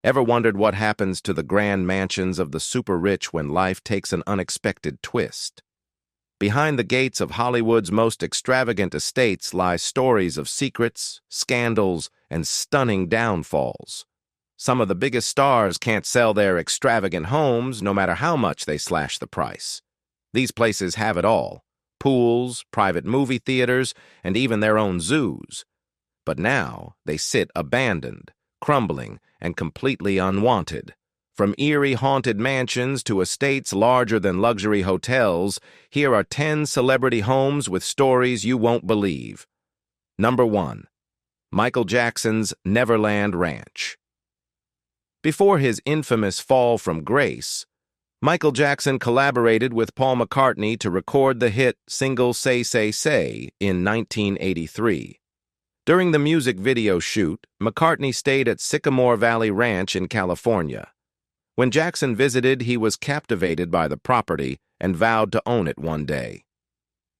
Ever wondered what happens to the grand mansions of the super-rich when life takes an unexpected twist? Behind the gates of Hollywood's most extravagant estates lie stories of secrets, scandals, and stunning downfalls. Some of the biggest stars can't sell their extravagant homes no matter how much they slash the price. These places have it all: pools, private movie theaters, and even their own zoos. But now they sit abandoned, crumbling, and completely unwanted. From eerie haunted mansions to estates larger than luxury hotels, here are 10 celebrity homes with stories you won't believe. Number 1. Michael Jackson's Neverland Ranch. Before his infamous fall from grace, Michael Jackson collaborated with Paul McCartney to record the hit single Say Say Say in 1983. During the music video shoot, McCartney stayed at Sycamore Valley Ranch in California. When Jackson visited, he was captivated by the property and vowed to own it one day.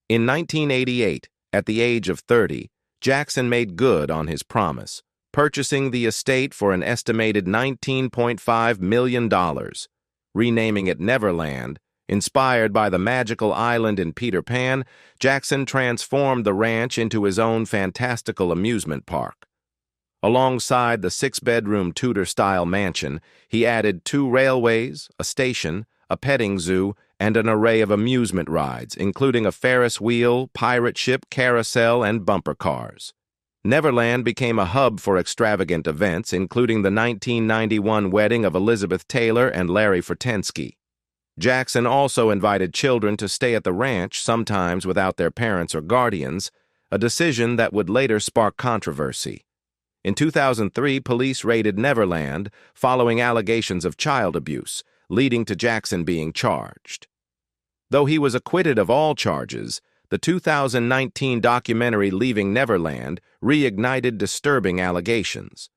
In 1988, at the age of 30, Jackson made good on his promise, purchasing the estate for an estimated $19.5 million, renaming it Neverland. Inspired by the magical island in Peter Pan, Jackson transformed the ranch into his own fantastical amusement park. Alongside the 6-bedroom Tudor-style mansion, he added 2 railways, a station, a petting zoo, and an array of amusement rides, including a Ferris wheel, pirate ship, carousel, and bumper cars. Neverland became a hub for extravagant events, including the 1991 wedding of Elizabeth Taylor and Larry Fortensky. Jackson also invited children to stay at the ranch, sometimes without their parents or guardians, a decision that would later spark controversy. In 2003, police raided Neverland following allegations of child abuse, leading to Jackson being charged. Though he was acquitted of all charges, the 2019 documentary Leaving Neverland reignited disturbing allegations.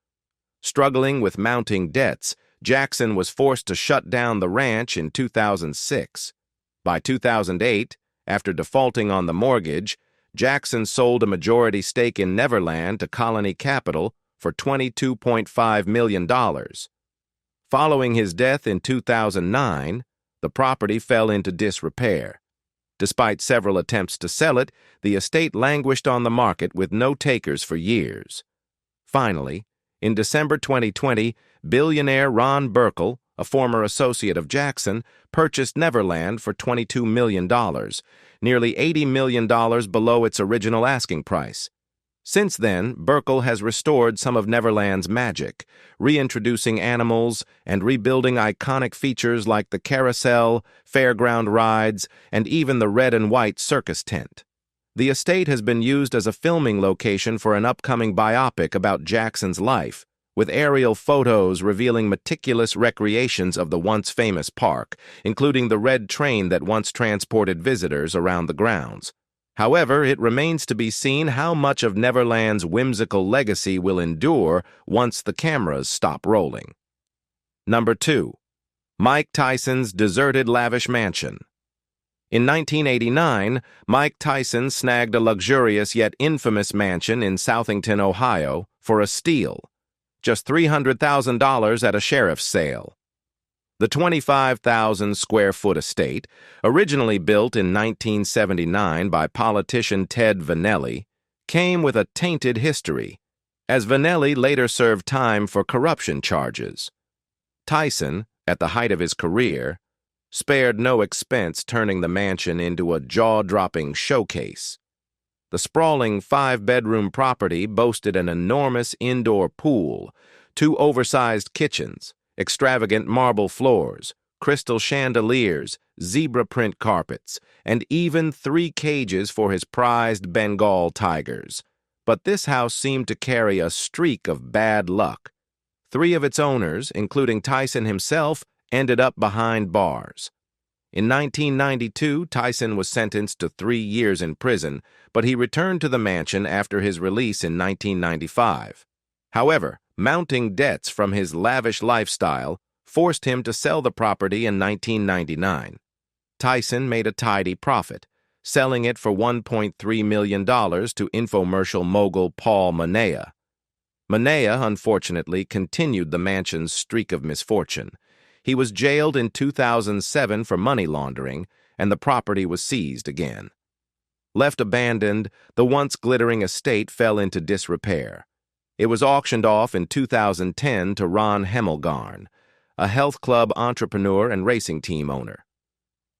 Struggling with mounting debts, Jackson was forced to shut down the ranch in 2006. By 2008, after defaulting on the mortgage, Jackson sold a majority stake in Neverland to Colony Capital for $22.5 million. Following his death in 2009, the property fell into disrepair. Despite several attempts to sell it, the estate languished on the market with no takers for years. Finally, in December 2020, billionaire Ron Burkle, a former associate of Jackson, purchased Neverland for $22 million, nearly $80 million below its original asking price. Since then, Burkle has restored some of Neverland's magic, reintroducing animals and rebuilding iconic features like the carousel, fairground rides, and even the red and white circus tent. The estate has been used as a filming location for an upcoming biopic about Jackson's life, with aerial photos revealing meticulous recreations of the once-famous park, including the red train that once transported visitors around the grounds. However, it remains to be seen how much of Neverland's whimsical legacy will endure once the cameras stop rolling. Number 2. Mike Tyson's Deserted Lavish Mansion. In 1989, Mike Tyson snagged a luxurious yet infamous mansion in Southington, Ohio, for a steal, just $300,000 at a sheriff's sale. The 25,000-square-foot estate, originally built in 1979 by politician Ted Vannelli, came with a tainted history, as Vannelli later served time for corruption charges. Tyson, at the height of his career, spared no expense turning the mansion into a jaw-dropping showcase. The sprawling 5-bedroom property boasted an enormous indoor pool, 2 oversized kitchens, extravagant marble floors, crystal chandeliers, zebra print carpets, and even 3 cages for his prized Bengal tigers. But this house seemed to carry a streak of bad luck. 3 of its owners, including Tyson himself, ended up behind bars. In 1992, Tyson was sentenced to 3 years in prison, but he returned to the mansion after his release in 1995. However, mounting debts from his lavish lifestyle forced him to sell the property in 1999. Tyson made a tidy profit, selling it for $1.3 million to infomercial mogul Paul Manea. Minaya, unfortunately, continued the mansion's streak of misfortune. He was jailed in 2007 for money laundering, and the property was seized again. Left abandoned, the once glittering estate fell into disrepair. It was auctioned off in 2010 to Ron Hemmelgarn, a health club entrepreneur and racing team owner.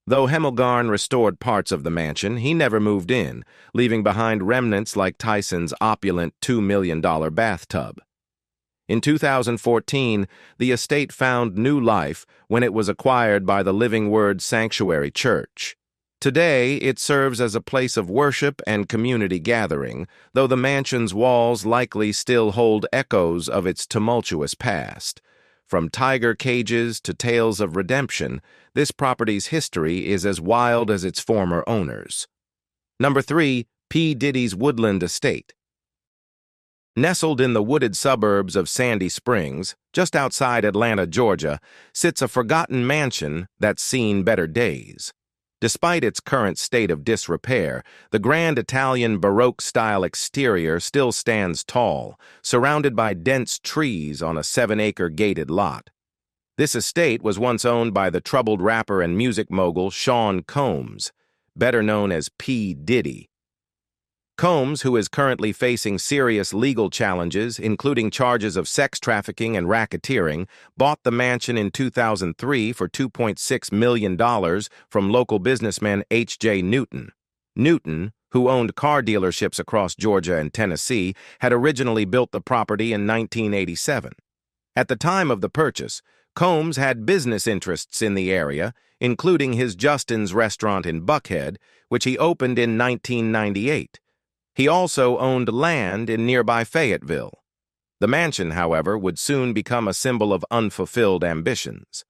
Though Hemmelgarn restored parts of the mansion, he never moved in, leaving behind remnants like Tyson's opulent $2 million bathtub. In 2014, the estate found new life when it was acquired by the Living Word Sanctuary Church. Today, it serves as a place of worship and community gathering, though the mansion's walls likely still hold echoes of its tumultuous past. From tiger cages to tales of redemption, this property's history is as wild as its former owners. Number 3. P. Diddy's Woodland Estate. Nestled in the wooded suburbs of Sandy Springs, just outside Atlanta, Georgia, sits a forgotten mansion that's seen better days. Despite its current state of disrepair, the grand Italian Baroque-style exterior still stands tall, surrounded by dense trees on a 7-acre gated lot. This estate was once owned by the troubled rapper and music mogul Sean Combs, better known as P. Diddy. Combs, who is currently facing serious legal challenges, including charges of sex trafficking and racketeering, bought the mansion in 2003 for $2.6 million from local businessman H.J. Newton. Newton, who owned car dealerships across Georgia and Tennessee, had originally built the property in 1987. At the time of the purchase, Combs had business interests in the area, including his Justin's restaurant in Buckhead, which he opened in 1998. He also owned land in nearby Fayetteville. The mansion, however, would soon become a symbol of unfulfilled ambitions.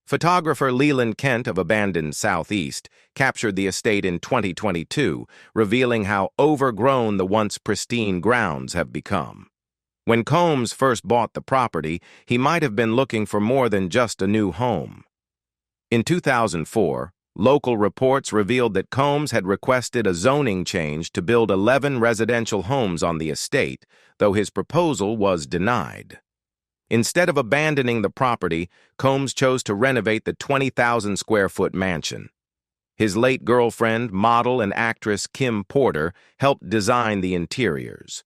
Photographer Leland Kent of Abandoned Southeast captured the estate in 2022, revealing how overgrown the once pristine grounds have become. When Combs first bought the property, he might have been looking for more than just a new home. In 2004, local reports revealed that Combs had requested a zoning change to build 11 residential homes on the estate, though his proposal was denied. Instead of abandoning the property, Combs chose to renovate the 20,000-square-foot mansion. His late girlfriend, model and actress Kim Porter, helped design the interiors.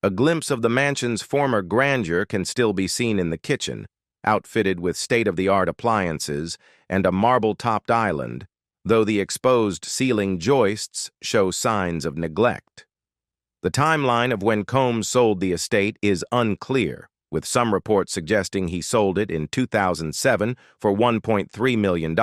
A glimpse of the mansion's former grandeur can still be seen in the kitchen, outfitted with state-of-the-art appliances and a marble-topped island, though the exposed ceiling joists show signs of neglect. The timeline of when Combs sold the estate is unclear, with some reports suggesting he sold it in 2007 for $1.3 million,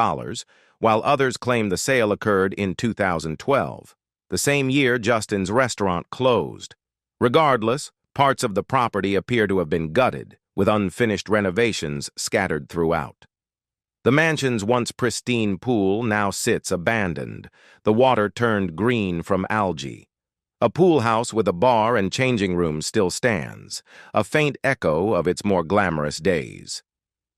while others claim the sale occurred in 2012, the same year Justin's restaurant closed. Regardless, parts of the property appear to have been gutted, with unfinished renovations scattered throughout. The mansion's once pristine pool now sits abandoned, the water turned green from algae. A pool house with a bar and changing rooms still stands, a faint echo of its more glamorous days.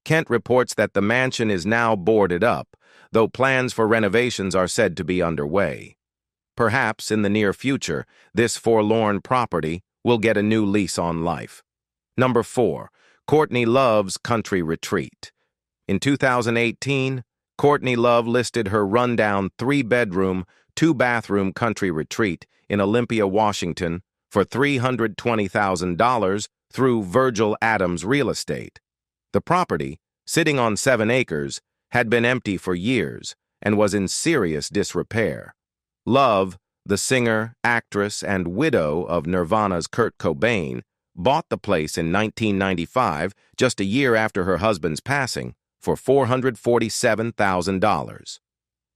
Kent reports that the mansion is now boarded up, though plans for renovations are said to be underway. Perhaps in the near future, this forlorn property will get a new lease on life. Number 4. Courtney Love's Country Retreat. In 2018, Courtney Love listed her rundown 3-bedroom, 2-bathroom country retreat in Olympia, Washington for $320,000 through Virgil Adams Real Estate. The property, sitting on 7 acres, had been empty for years and was in serious disrepair. Love, the singer, actress, and widow of Nirvana's Kurt Cobain, bought the place in 1995, just a year after her husband's passing, for $447,000.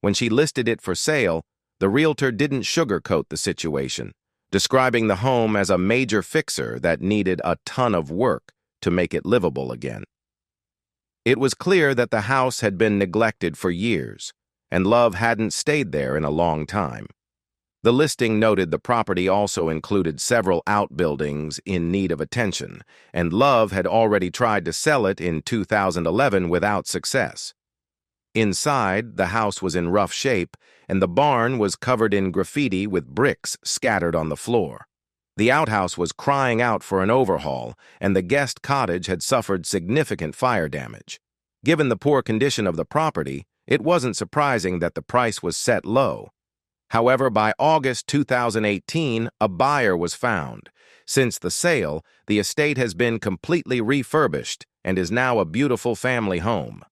When she listed it for sale, the realtor didn't sugarcoat the situation, describing the home as a major fixer that needed a ton of work to make it livable again. It was clear that the house had been neglected for years, and Love hadn't stayed there in a long time. The listing noted the property also included several outbuildings in need of attention, and Love had already tried to sell it in 2011 without success. Inside, the house was in rough shape, and the barn was covered in graffiti with bricks scattered on the floor. The outhouse was crying out for an overhaul, and the guest cottage had suffered significant fire damage. Given the poor condition of the property, it wasn't surprising that the price was set low. However, by August 2018, a buyer was found. Since the sale, the estate has been completely refurbished and is now a beautiful family home.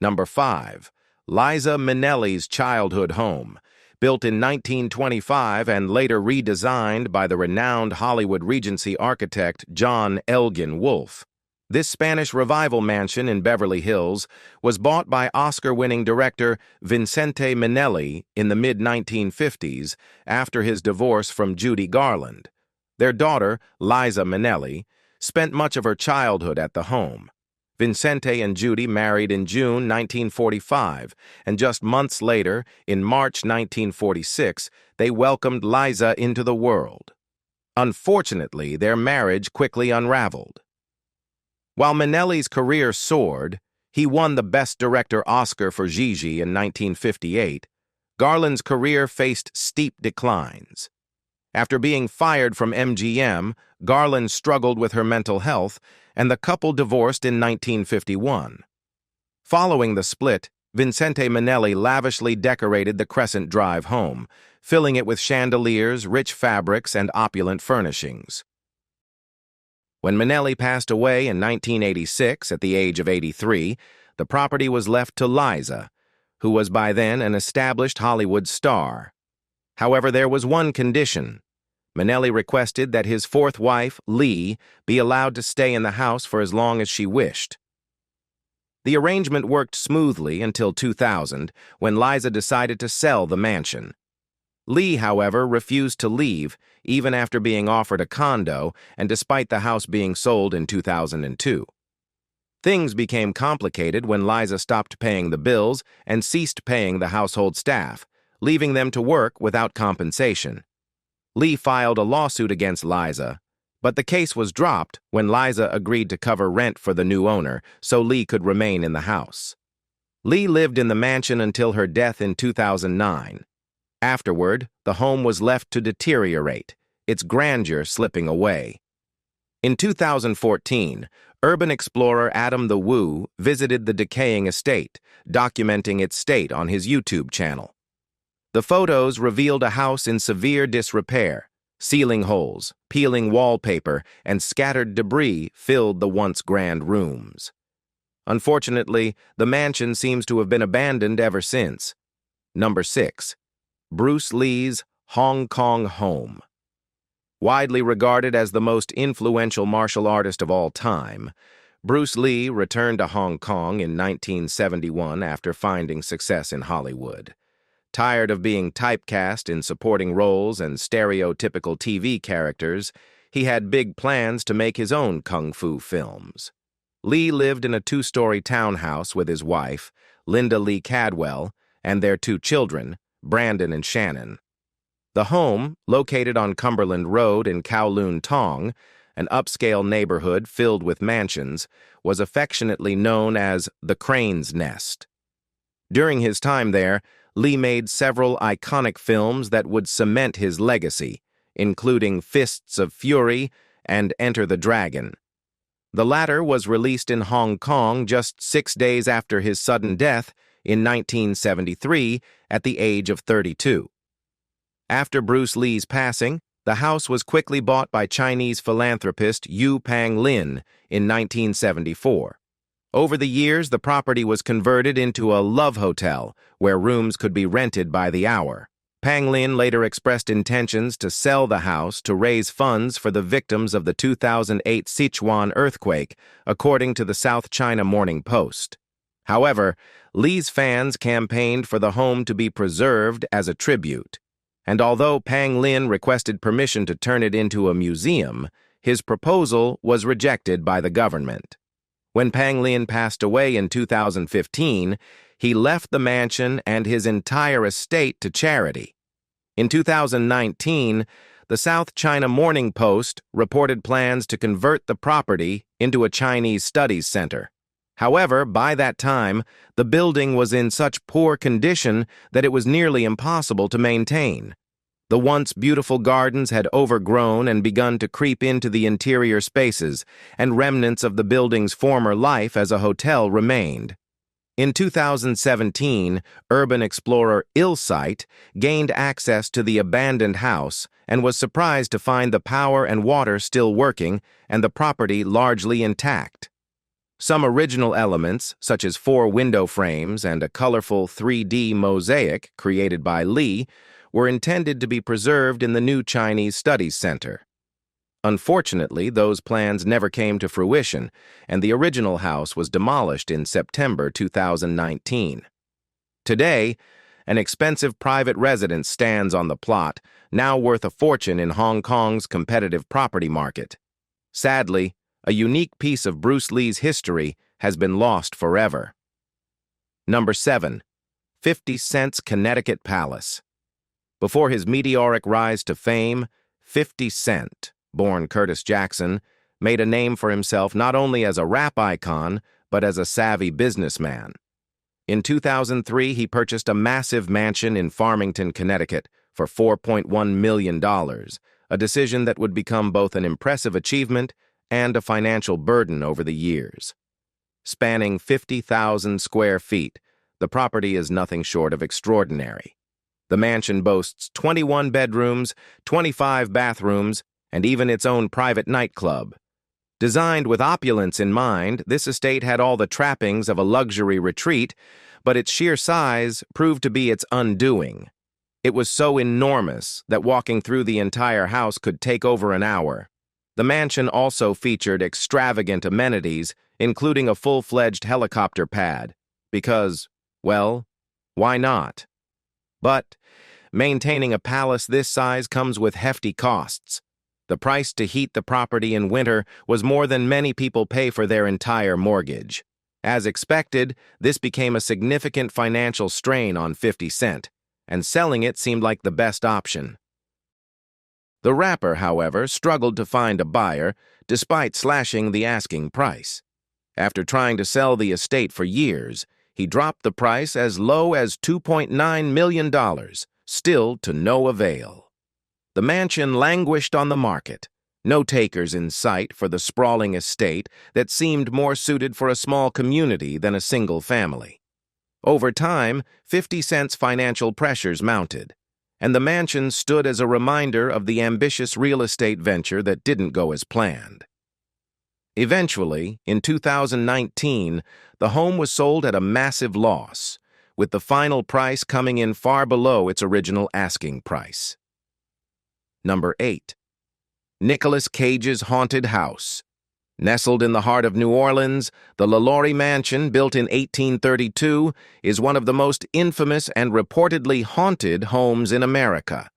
Number 5. Liza Minnelli's childhood home. Built in 1925 and later redesigned by the renowned Hollywood Regency architect John Elgin Wolfe. This Spanish Revival mansion in Beverly Hills was bought by Oscar-winning director Vincente Minnelli in the mid-1950s after his divorce from Judy Garland. Their daughter, Liza Minnelli, spent much of her childhood at the home. Vincente and Judy married in June 1945, and just months later, in March 1946, they welcomed Liza into the world. Unfortunately, their marriage quickly unraveled. While Minnelli's career soared, he won the Best Director Oscar for Gigi in 1958, Garland's career faced steep declines. After being fired from MGM, Garland struggled with her mental health, and the couple divorced in 1951. Following the split, Vincente Minnelli lavishly decorated the Crescent Drive home, filling it with chandeliers, rich fabrics, and opulent furnishings. When Minnelli passed away in 1986 at the age of 83, the property was left to Liza, who was by then an established Hollywood star. However, there was one condition. Minnelli requested that his fourth wife, Lee, be allowed to stay in the house for as long as she wished. The arrangement worked smoothly until 2000, when Liza decided to sell the mansion. Lee, however, refused to leave, even after being offered a condo and despite the house being sold in 2002. Things became complicated when Liza stopped paying the bills and ceased paying the household staff, leaving them to work without compensation. Lee filed a lawsuit against Liza, but the case was dropped when Liza agreed to cover rent for the new owner so Lee could remain in the house. Lee lived in the mansion until her death in 2009. Afterward, the home was left to deteriorate, its grandeur slipping away. In 2014, urban explorer Adam the Woo visited the decaying estate, documenting its state on his YouTube channel. The photos revealed a house in severe disrepair. Ceiling holes, peeling wallpaper, and scattered debris filled the once grand rooms. Unfortunately, the mansion seems to have been abandoned ever since. Number 6. Bruce Lee's Hong Kong home. Widely regarded as the most influential martial artist of all time, Bruce Lee returned to Hong Kong in 1971 after finding success in Hollywood. Tired of being typecast in supporting roles and stereotypical TV characters, he had big plans to make his own kung fu films. Lee lived in a 2-story townhouse with his wife, Linda Lee Cadwell, and their 2 children, Brandon and Shannon. The home, located on Cumberland Road in Kowloon Tong, an upscale neighborhood filled with mansions, was affectionately known as the Crane's Nest. During his time there, Lee made several iconic films that would cement his legacy, including Fists of Fury and Enter the Dragon. The latter was released in Hong Kong just 6 days after his sudden death in 1973 at the age of 32. After Bruce Lee's passing, the house was quickly bought by Chinese philanthropist Yu Panglin in 1974. Over the years, the property was converted into a love hotel where rooms could be rented by the hour. Panglin later expressed intentions to sell the house to raise funds for the victims of the 2008 Sichuan earthquake, according to the South China Morning Post. However, Lee's fans campaigned for the home to be preserved as a tribute, and although Panglin requested permission to turn it into a museum, his proposal was rejected by the government. When Panglin passed away in 2015, he left the mansion and his entire estate to charity. In 2019, the South China Morning Post reported plans to convert the property into a Chinese studies center. However, by that time, the building was in such poor condition that it was nearly impossible to maintain. The once beautiful gardens had overgrown and begun to creep into the interior spaces, and remnants of the building's former life as a hotel remained. In 2017, urban explorer Illsight gained access to the abandoned house and was surprised to find the power and water still working and the property largely intact. Some original elements, such as 4 window frames and a colorful 3D mosaic created by Lee, were intended to be preserved in the new Chinese Studies Center. Unfortunately, those plans never came to fruition, and the original house was demolished in September 2019. Today, an expensive private residence stands on the plot, now worth a fortune in Hong Kong's competitive property market. Sadly, a unique piece of Bruce Lee's history has been lost forever. Number 7. 50 Cent's Connecticut Palace. Before his meteoric rise to fame, 50 Cent, born Curtis Jackson, made a name for himself not only as a rap icon, but as a savvy businessman. In 2003, he purchased a massive mansion in Farmington, Connecticut, for $4.1 million, a decision that would become both an impressive achievement and a financial burden over the years. Spanning 50,000 square feet, the property is nothing short of extraordinary. The mansion boasts 21 bedrooms, 25 bathrooms, and even its own private nightclub. Designed with opulence in mind, this estate had all the trappings of a luxury retreat, but its sheer size proved to be its undoing. It was so enormous that walking through the entire house could take over an hour. The mansion also featured extravagant amenities, including a full-fledged helicopter pad, because, well, why not? But maintaining a palace this size comes with hefty costs. The price to heat the property in winter was more than many people pay for their entire mortgage. As expected, this became a significant financial strain on 50 Cent, and selling it seemed like the best option. The rapper, however, struggled to find a buyer, despite slashing the asking price. After trying to sell the estate for years, he dropped the price as low as $2.9 million, still to no avail. The mansion languished on the market, no takers in sight for the sprawling estate that seemed more suited for a small community than a single family. Over time, 50 Cent's financial pressures mounted, and the mansion stood as a reminder of the ambitious real estate venture that didn't go as planned. Eventually, in 2019, the home was sold at a massive loss, with the final price coming in far below its original asking price. Number 8. Nicolas Cage's Haunted House. Nestled in the heart of New Orleans, the LaLaurie Mansion, built in 1832, is one of the most infamous and reportedly haunted homes in America.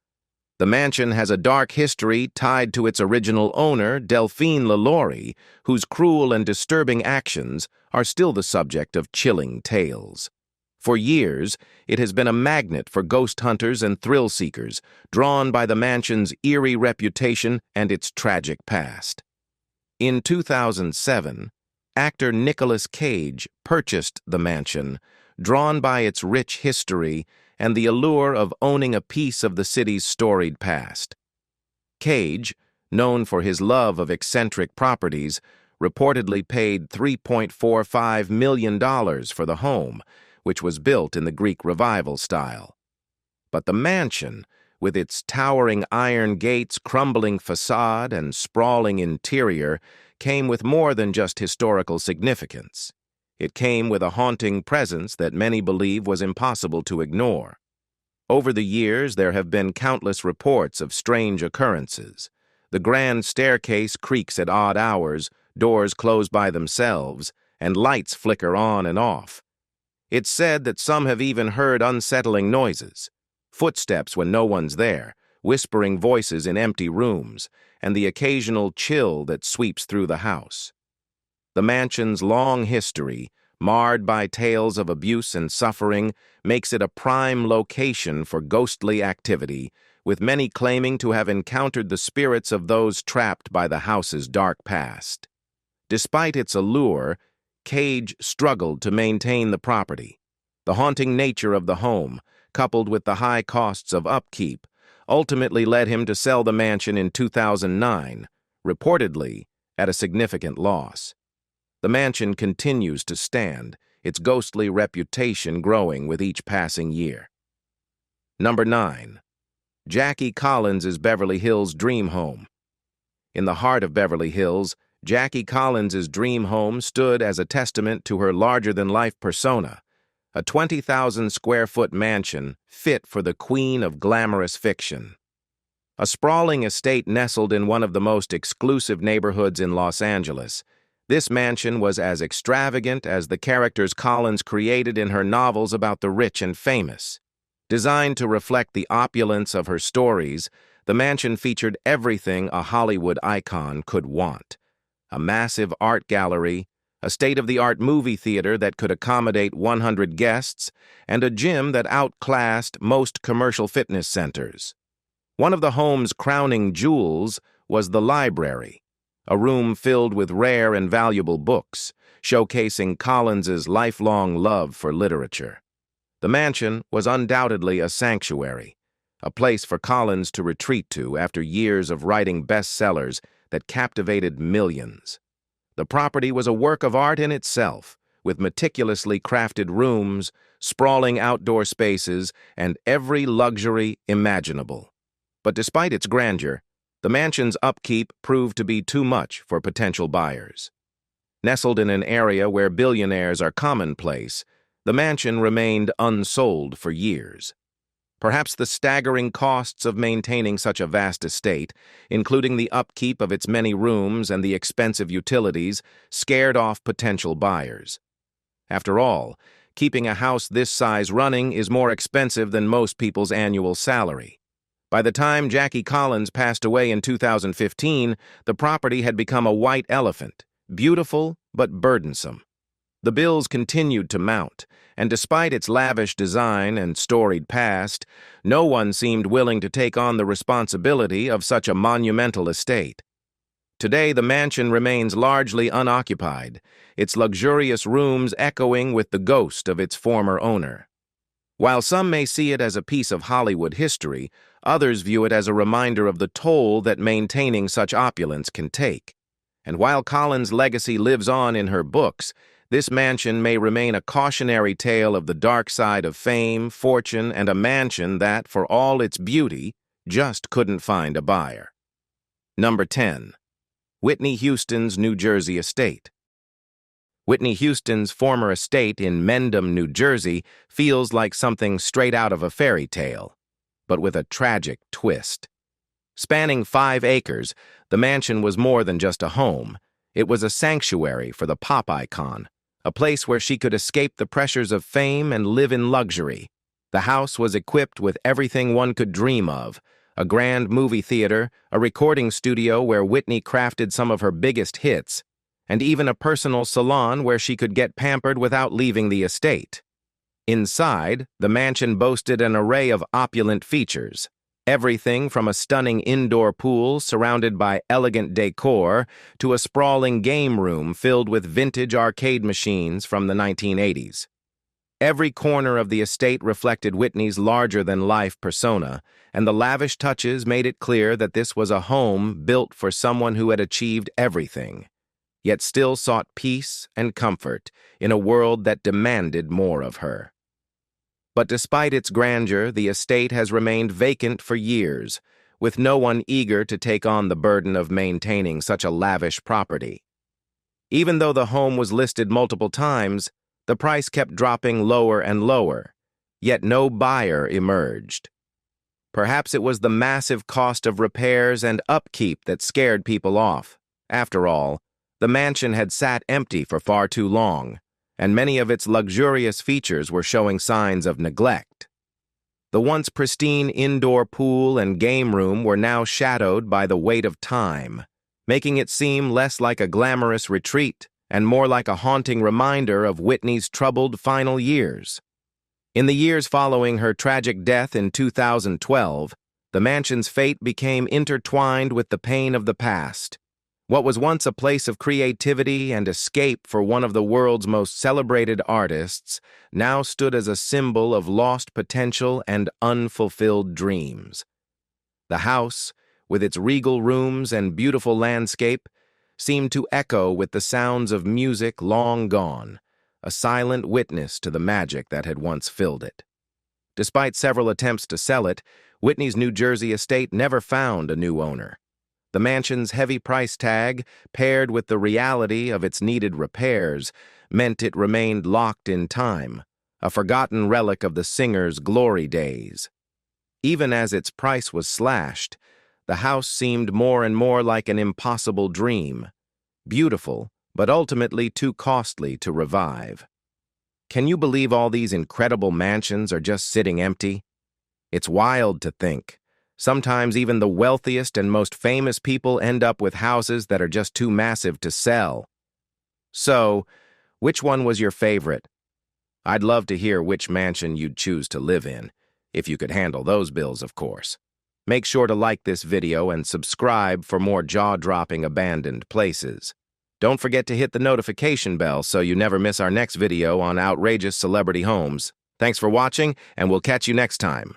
The mansion has a dark history tied to its original owner, Delphine LaLaurie, whose cruel and disturbing actions are still the subject of chilling tales. For years, it has been a magnet for ghost hunters and thrill seekers, drawn by the mansion's eerie reputation and its tragic past. In 2007, actor Nicolas Cage purchased the mansion, drawn by its rich history and the allure of owning a piece of the city's storied past. Cage, known for his love of eccentric properties, reportedly paid $3.45 million for the home, which was built in the Greek Revival style. But the mansion, with its towering iron gates, crumbling facade, and sprawling interior, came with more than just historical significance. It came with a haunting presence that many believe was impossible to ignore. Over the years, there have been countless reports of strange occurrences. The grand staircase creaks at odd hours, doors close by themselves, and lights flicker on and off. It's said that some have even heard unsettling noises, footsteps when no one's there, whispering voices in empty rooms, and the occasional chill that sweeps through the house. The mansion's long history, marred by tales of abuse and suffering, makes it a prime location for ghostly activity, with many claiming to have encountered the spirits of those trapped by the house's dark past. Despite its allure, Cage struggled to maintain the property. The haunting nature of the home, coupled with the high costs of upkeep, ultimately led him to sell the mansion in 2009, reportedly at a significant loss. The mansion continues to stand, its ghostly reputation growing with each passing year. Number 9. Jackie Collins' Beverly Hills dream home. In the heart of Beverly Hills, Jackie Collins' dream home stood as a testament to her larger-than-life persona, a 20,000-square-foot mansion fit for the queen of glamorous fiction. A sprawling estate nestled in one of the most exclusive neighborhoods in Los Angeles, this mansion was as extravagant as the characters Collins created in her novels about the rich and famous. Designed to reflect the opulence of her stories, the mansion featured everything a Hollywood icon could want. A massive art gallery, a state-of-the-art movie theater that could accommodate 100 guests, and a gym that outclassed most commercial fitness centers. One of the home's crowning jewels was the library, a room filled with rare and valuable books, showcasing Collins's lifelong love for literature. The mansion was undoubtedly a sanctuary, a place for Collins to retreat to after years of writing bestsellers that captivated millions. The property was a work of art in itself, with meticulously crafted rooms, sprawling outdoor spaces, and every luxury imaginable. But despite its grandeur, the mansion's upkeep proved to be too much for potential buyers. Nestled in an area where billionaires are commonplace, the mansion remained unsold for years. Perhaps the staggering costs of maintaining such a vast estate, including the upkeep of its many rooms and the expensive utilities, scared off potential buyers. After all, keeping a house this size running is more expensive than most people's annual salary. By the time Jackie Collins passed away in 2015, the property had become a white elephant, beautiful but burdensome. The bills continued to mount, and despite its lavish design and storied past, no one seemed willing to take on the responsibility of such a monumental estate. Today, the mansion remains largely unoccupied, its luxurious rooms echoing with the ghost of its former owner. While some may see it as a piece of Hollywood history, others view it as a reminder of the toll that maintaining such opulence can take. And while Collins' legacy lives on in her books, this mansion may remain a cautionary tale of the dark side of fame, fortune, and a mansion that, for all its beauty, just couldn't find a buyer. Number 10. Whitney Houston's New Jersey estate. Whitney Houston's former estate in Mendham, New Jersey, feels like something straight out of a fairy tale, but with a tragic twist. Spanning 5 acres, the mansion was more than just a home. It was a sanctuary for the pop icon, a place where she could escape the pressures of fame and live in luxury. The house was equipped with everything one could dream of: a grand movie theater, a recording studio where Whitney crafted some of her biggest hits, and even a personal salon where she could get pampered without leaving the estate. Inside, the mansion boasted an array of opulent features. Everything from a stunning indoor pool surrounded by elegant decor to a sprawling game room filled with vintage arcade machines from the 1980s. Every corner of the estate reflected Whitney's larger-than-life persona, and the lavish touches made it clear that this was a home built for someone who had achieved everything, yet still sought peace and comfort in a world that demanded more of her. But despite its grandeur, the estate has remained vacant for years, with no one eager to take on the burden of maintaining such a lavish property. Even though the home was listed multiple times, the price kept dropping lower and lower, yet no buyer emerged. Perhaps it was the massive cost of repairs and upkeep that scared people off. After all, the mansion had sat empty for far too long, and many of its luxurious features were showing signs of neglect. The once pristine indoor pool and game room were now shadowed by the weight of time, making it seem less like a glamorous retreat and more like a haunting reminder of Whitney's troubled final years. In the years following her tragic death in 2012, the mansion's fate became intertwined with the pain of the past. What was once a place of creativity and escape for one of the world's most celebrated artists now stood as a symbol of lost potential and unfulfilled dreams. The house, with its regal rooms and beautiful landscape, seemed to echo with the sounds of music long gone, a silent witness to the magic that had once filled it. Despite several attempts to sell it, Whitney's New Jersey estate never found a new owner. The mansion's heavy price tag, paired with the reality of its needed repairs, meant it remained locked in time, a forgotten relic of the singer's glory days. Even as its price was slashed, the house seemed more and more like an impossible dream, beautiful, but ultimately too costly to revive. Can you believe all these incredible mansions are just sitting empty? It's wild to think. Sometimes even the wealthiest and most famous people end up with houses that are just too massive to sell. So, which one was your favorite? I'd love to hear which mansion you'd choose to live in, if you could handle those bills, of course. Make sure to like this video and subscribe for more jaw-dropping abandoned places. Don't forget to hit the notification bell so you never miss our next video on outrageous celebrity homes. Thanks for watching, and we'll catch you next time.